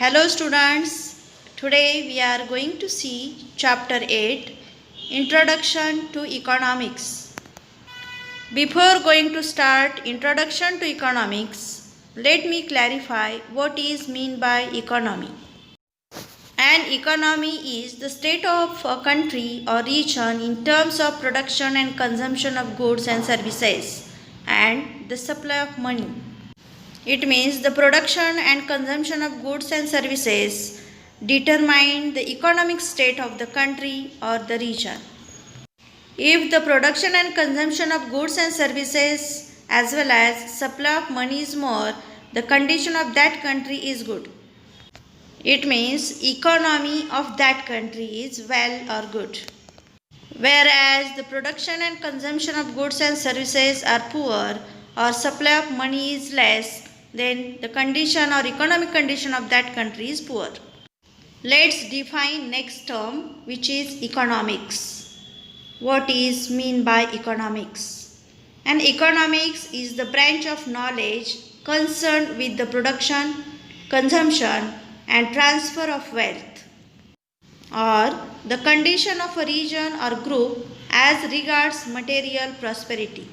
Hello students, today we are going to see chapter 8, Introduction to Economics. Before going to start Introduction to Economics, let me clarify what is meant by economy. An economy is the state of a country or region in terms of production and consumption of goods and services and the supply of money. It means the production and consumption of goods and services determine the economic state of the country or the region. If the production and consumption of goods and services as well as supply of money is more, the condition of that country is good. It means economy of that country is well or good. Whereas the production and consumption of goods and services are poor or supply of money is less, then the condition or economic condition of that country is poor. Let's define next term, which is economics. What is mean by economics? And economics is the branch of knowledge concerned with the production, consumption and transfer of wealth, or the condition of a region or group as regards material prosperity.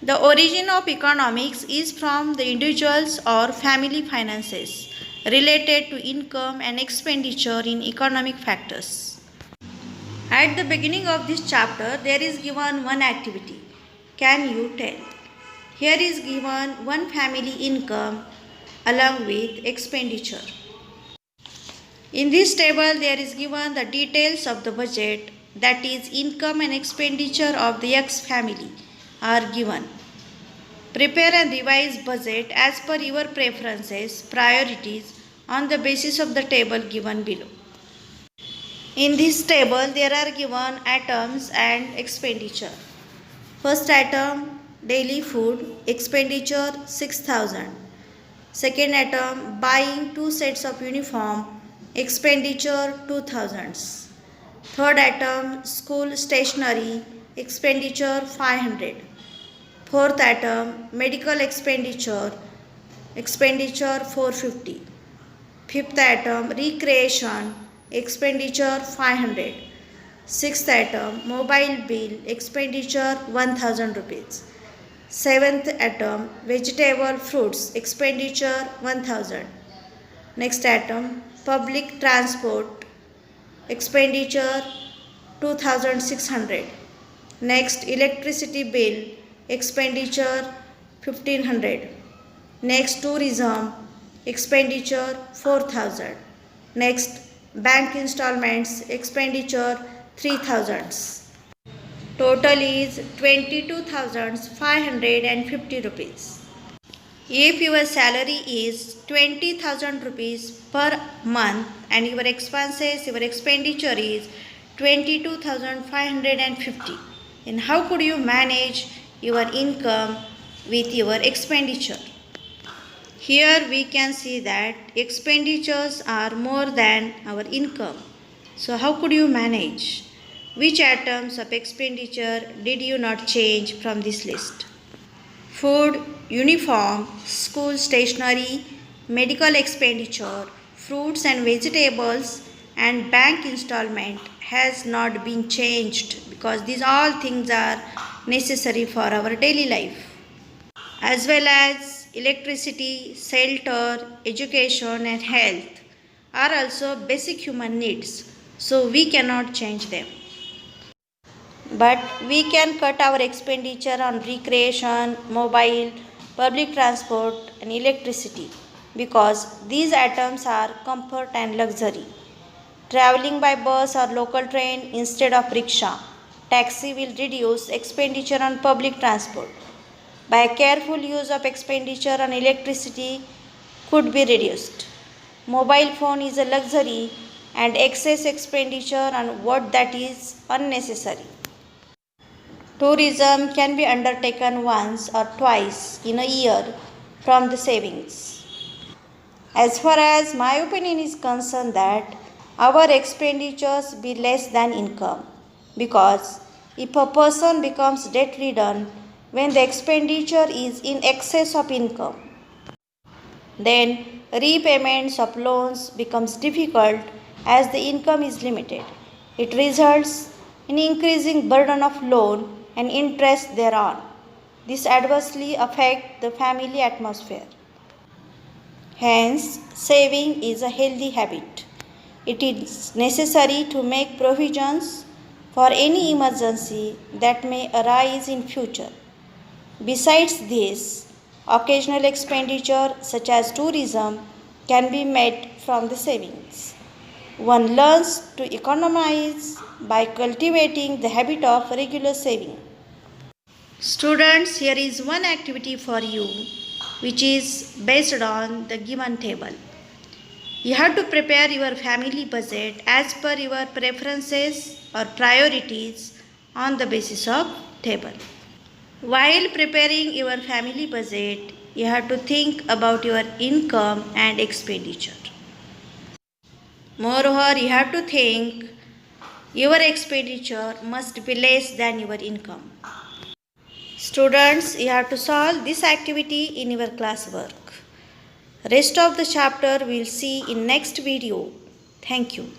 The origin of economics is from the individuals or family finances related to income and expenditure in economic factors. At the beginning of this chapter, there is given one activity. Can you tell? Here is given one family income along with expenditure. In this table, there is given the details of the budget, that is income and expenditure of the X family are given. Prepare and revise budget as per your preferences, priorities on the basis of the table given below. In this table, there are given items and expenditure. First item, daily food, expenditure 6,000. Second item, buying 2 sets of uniform, expenditure 2,000. Third item, school stationery, expenditure 500. Fourth item, medical expenditure 450. Fifth item, recreation, expenditure 500. Sixth item, mobile bill, expenditure 1000 rupees. Seventh item, vegetable fruits, expenditure 1000. Next item, public transport, expenditure 2600. Next, electricity bill, expenditure 1500. Next, tourism, expenditure 4000. Next, bank installments, expenditure 3000. Total is 22,550 rupees. If your salary is 20,000 rupees per month and your expenses, your expenditure is 22,550, then how could you manage your income with your expenditure? Here we can see that expenditures are more than our income. So how could you manage? Which items of expenditure did you not change from this list? Food, uniform, school stationery, medical expenditure, fruits and vegetables and bank installment has not been changed because these all things are necessary for our daily life. As well as electricity, shelter, education and health are also basic human needs, so we cannot change them. But we can cut our expenditure on recreation, mobile, public transport and electricity because these items are comfort and luxury. Traveling by bus or local train instead of rickshaw, taxi will reduce expenditure on public transport. By careful use of expenditure on electricity could be reduced. Mobile phone is a luxury and excess expenditure on what that is unnecessary. Tourism can be undertaken once or twice in a year from the savings. As far as my opinion is concerned, that our expenditures be less than income, because if a person becomes debt ridden when the expenditure is in excess of income, Then repayments of loans becomes difficult as the income is limited. It results in increasing burden of loan and interest thereon. This adversely affects the family atmosphere. Hence, saving is a healthy habit. It is necessary to make provisions for any emergency that may arise in future. Besides this, occasional expenditure such as tourism can be met from the savings. One learns to economize by cultivating the habit of regular saving. Students, here is one activity for you which is based on the given table. You have to prepare your family budget as per your preferences or priorities on the basis of table. While preparing your family budget, you have to think about your income and expenditure. Moreover, you have to think your expenditure must be less than your income. Students, you have to solve this activity in your classwork. Rest of the chapter we'll see in next video. Thank you.